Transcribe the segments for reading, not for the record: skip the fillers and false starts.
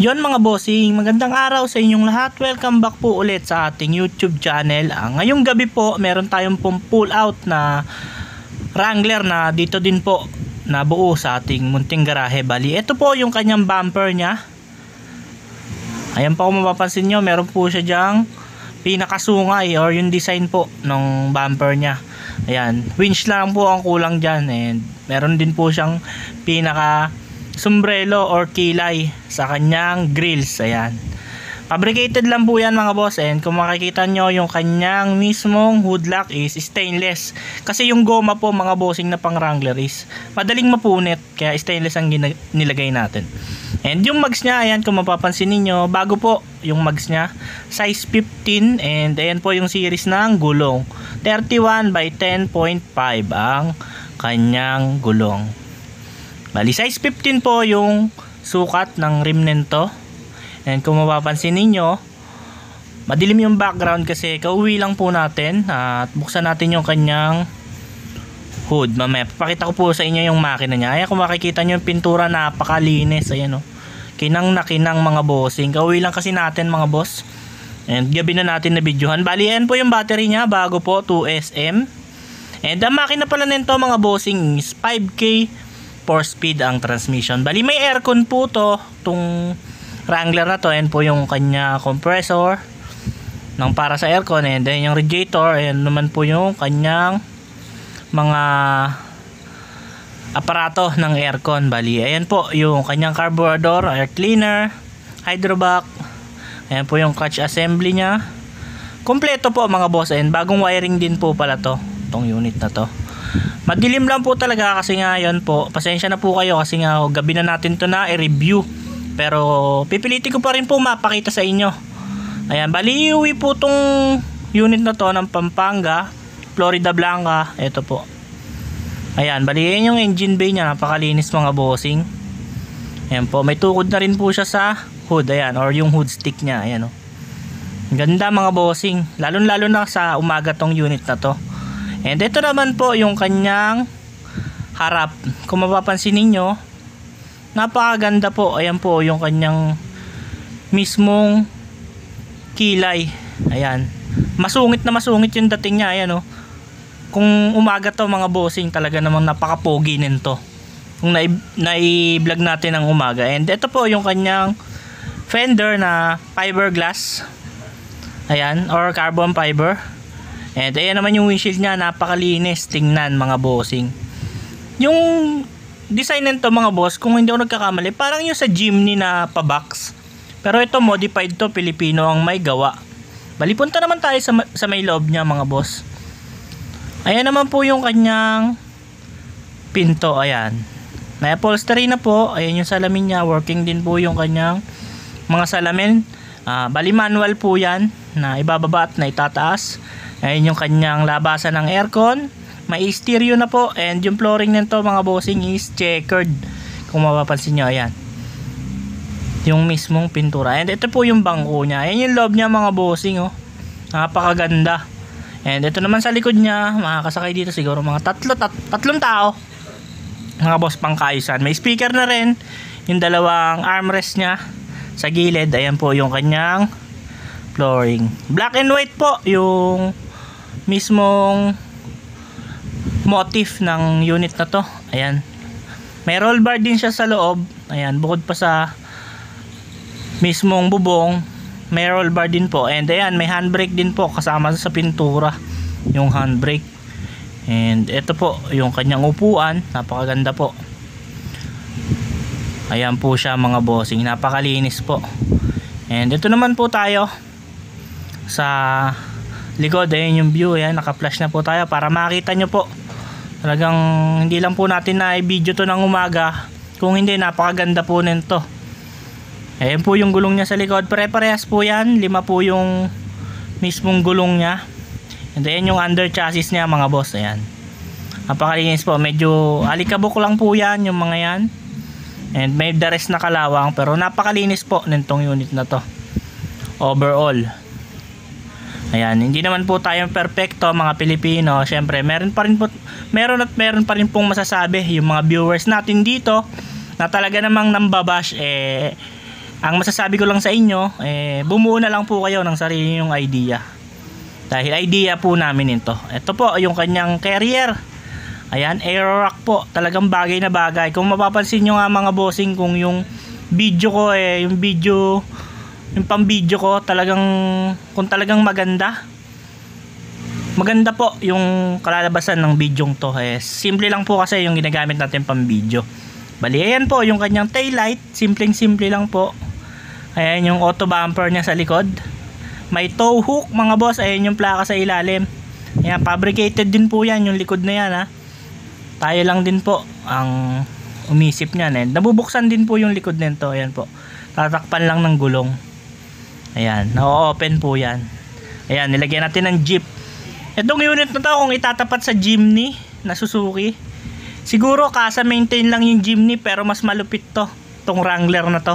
Yon mga bossing, magandang araw sa inyong lahat. Welcome back po ulit sa ating YouTube channel. Ngayong gabi po, meron tayong pull out na Wrangler na dito din po nabuo sa ating munting garahe. Bali, ito po yung kanyang bumper niya. Ayan po kung mapapansin nyo, meron po siya dyang pinakasungay or yung design po ng bumper niya. Ayan, winch lang po ang kulang dyan, and meron din po siyang pinaka sombrero or kilay sa kanyang grills. Ayan, fabricated lang po yan mga boss, and kung makikita nyo yung kanyang mismong hood lock is stainless, kasi yung goma po mga bossing na pang Wrangler is madaling mapunit, kaya stainless ang nilagay natin. And yung mags nya, ayan kung mapapansin niyo, bago po yung mags nya, size 15, and ayan po yung series ng gulong, 31 by 10.5 ang kanyang gulong. Bali, size 15 po yung sukat ng rim nito. And kung mapapansin ninyo, madilim yung background kasi kauwi lang po natin. At buksan natin yung kanyang hood. Mamaya, papakita ko po sa inyo yung makina niya. Ayan, kung makikita nyo yung pintura, napakalinis. Ayan o. Kinang na kinang mga bossing. Kauwi lang kasi natin mga boss. And gabi na natin na videohan. Bali, ayan po yung battery niya. Bago po, 2SM. And ang makina pala nito mga bossing is 5K 4-speed ang transmission. Bali, may aircon po to, itong Wrangler na to. Ayan po yung kanya compressor ng para sa aircon, and then yung radiator. Ayan naman po yung kanyang mga aparato ng aircon. Bali, ayan po yung kanyang carburetor, air cleaner, hydrovac. Ayan po yung clutch assembly nya. Kompleto po mga boss, and bagong wiring din po pala to, itong unit na to. Madilim lang po talaga kasi nga yun po. Pasensya na po kayo kasi nga gabi na natin to na i-review. Pero pipilitin ko pa rin po mapakita sa inyo. Ayan, bali iuwi po tong unit na to ng Pampanga, Florida Blanca. Ito po. Ayan, bali yan yung engine bay nya. Napakalinis mga bossing. Ayan po, may tukod na rin po siya sa hood. Ayan, or yung hood stick nya. Ayan o. Ganda mga bossing. Lalo na sa umaga tong unit na to. And ito naman po yung kanyang harap. Kung mapapansin ninyo, napakaganda po. Ayan po yung kanyang mismong kilay. Ayan, masungit na masungit yung dating niya. Ayan o. Kung umaga to mga bossing, talaga namang napaka-pogi nito kung nai-vlog natin ng umaga. And ito po yung kanyang fender na fiberglass. Ayan, or carbon fiber. And ayan naman yung windshield nya, napakalinis tingnan mga bossing. Yung design nito mga boss, kung hindi ako nagkakamali, parang yung sa Jimny na pa-box. Pero ito modified to, Pilipino ang may gawa. Bali, punta naman tayo sa may loob nya mga boss. Ayan naman po yung kanyang pinto. Ayan, may upholstery na po. Ayan yung salamin nya, working din po yung kanyang mga salamin. Bali, manual po yan na ibababa at na itataas. Ayan yung kanyang labasan ng aircon. May stereo na po, and yung flooring nito mga bossing is checkered. Kung mapapansin nyo, ayan yung mismong pintura. And ito po yung bangko nya. Ayan yung loob nya mga bossing oh. Napakaganda. And ito naman sa likod nya, makakasakay dito siguro mga tatlong tao mga boss, pangkaayusan. May speaker na rin. Yung dalawang armrest nya sa gilid. Ayan po yung kanyang flooring. Black and white po yung mismong motif ng unit na to. Ayan, may roll bar din siya sa loob. Ayan, bukod pa sa mismong bubong, may roll bar din po. And ayan, may handbrake din po kasama sa pintura, yung handbrake. And ito po yung kanyang upuan, napakaganda po. Ayan po siya mga bossing, napakalinis po. And ito naman po tayo sa likod. Ayan yung view. Ayan, naka-flash na po tayo para makita nyo po. Talagang hindi lang po natin na i-video to ng umaga. Kung hindi, napakaganda po nito. Ayan po yung gulong nya sa likod. Pare-parehas po yan. 5 po yung mismong gulong nya. And ayan yung under chassis nya mga boss. Ayan, napakalinis po. Medyo alikabok lang po yan yung mga yan. And may the rest na kalawang, pero napakalinis po nitong unit na to overall. Ayan, hindi naman po tayo perfecto mga Pilipino. Syempre, meron pa rin pong masasabi yung mga viewers natin dito na talaga namang nambabash Ang masasabi ko lang sa inyo, bumuo na lang po kayo ng sarili nyong idea. Dahil idea po namin ito. Ito po yung kanyang carrier. Ayan, Aerorack po. Talagang bagay na bagay. Kung mapapansin nyo nga mga bossing, kung yung video ko yung pang video ko, kung talagang maganda. Maganda po yung kalalabasan ng bidyong to. Simple lang po kasi yung ginagamit natin pang video. Bali, ayan po yung kanyang taillight. Simpleng-simple lang po. Ayan yung auto bumper niya sa likod. May tow hook mga boss. Ayan yung plaka sa ilalim. Ayan, fabricated din po yan yung likod na yan ha. Tayo lang din po ang umisip niyan. Nabubuksan din po yung likod nito. Ayan po. Tatakpan lang ng gulong. Ayan, na-open po yan. Ayan, nilagyan natin ng Jeep. Itong unit na to kung itatapat sa Jimny na Suzuki, siguro kasa maintain lang yung Jimny pero mas malupit to. Itong Wrangler na to.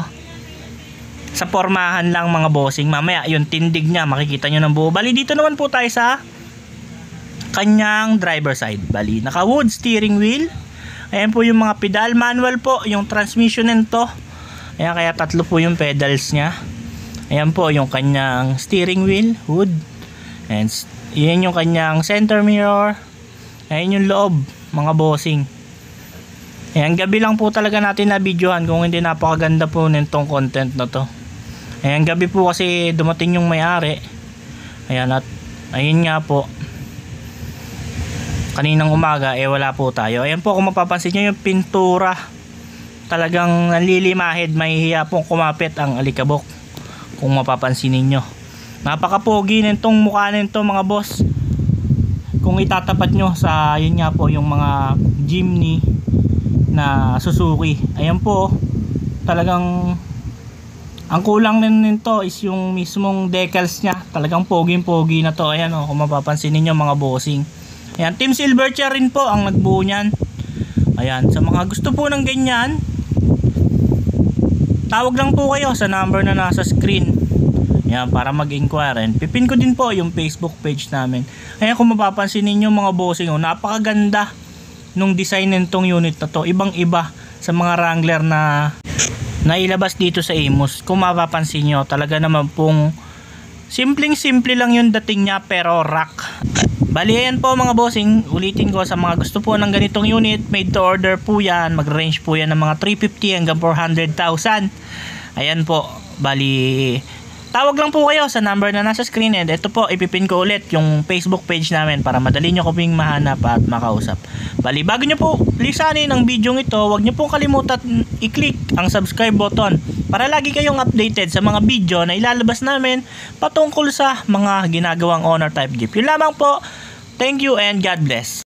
Sa pormahan lang mga bossing. Mamaya yung tindig niya makikita nyo ng buo. Bali dito naman po tayo sa kanyang driver side. Bali naka wood steering wheel. Ayan po yung mga pedal. Manual po yung transmission nito. Ayan, kaya tatlo po yung pedals niya. Ayan po yung kanyang steering wheel, wood. And yan yung kanyang center mirror. Ayan yung loob mga bossing. Ayan, gabi lang po talaga natin na videohan kung hindi napakaganda po nitong content na to. Ayan, gabi po kasi dumating yung may-ari. Ayan, at ayun nga po, kaninang umaga wala po tayo. Ayan po, kung mapapansin nyo yung pintura, talagang nalilimahid. Mahihiya pong kumapit ang alikabok kung mapapansin ninyo. Napakapogi nitong mukha nito mga boss. Kung itatapat nyo sa yun nga po yung mga Jimny na Suzuki. Ayan po, talagang ang kulang din nito is yung mismong decals nya. Talagang pogi na to. Ayan o, kung mapapansin ninyo mga bossing. Ayan, Team Silverchair rin po ang nagbuo nyan. Ayan, sa mga gusto po ng ganyan, tawag lang po kayo sa number na nasa screen. Ayan, para mag-inquire. And pipin ko din po yung Facebook page namin. Ayan, kung mapapansin ninyo mga bossing, napakaganda nung design nitong unit na to. Ibang iba sa mga Wrangler na nailabas dito sa Imus. Kung mapapansin nyo, talaga naman pong simpleng-simple lang yung dating niya pero rock. Bali, ayan po mga bossing, ulitin ko sa mga gusto po ng ganitong unit, made to order po yan. Mag-range po yan ng mga 350 hanggang 400,000. Ayan po, bali, tawag lang po kayo sa number na nasa screen. And ito po, ipipin ko ulit yung Facebook page namin para madali nyo kaming mahanap at makausap. Bali, bago nyo po lisanin ang video ito, huwag nyo pong kalimutan i-click ang subscribe button para lagi kayong updated sa mga video na ilalabas namin patungkol sa mga ginagawang owner type Jeep. Yun lamang po. Thank you and God bless.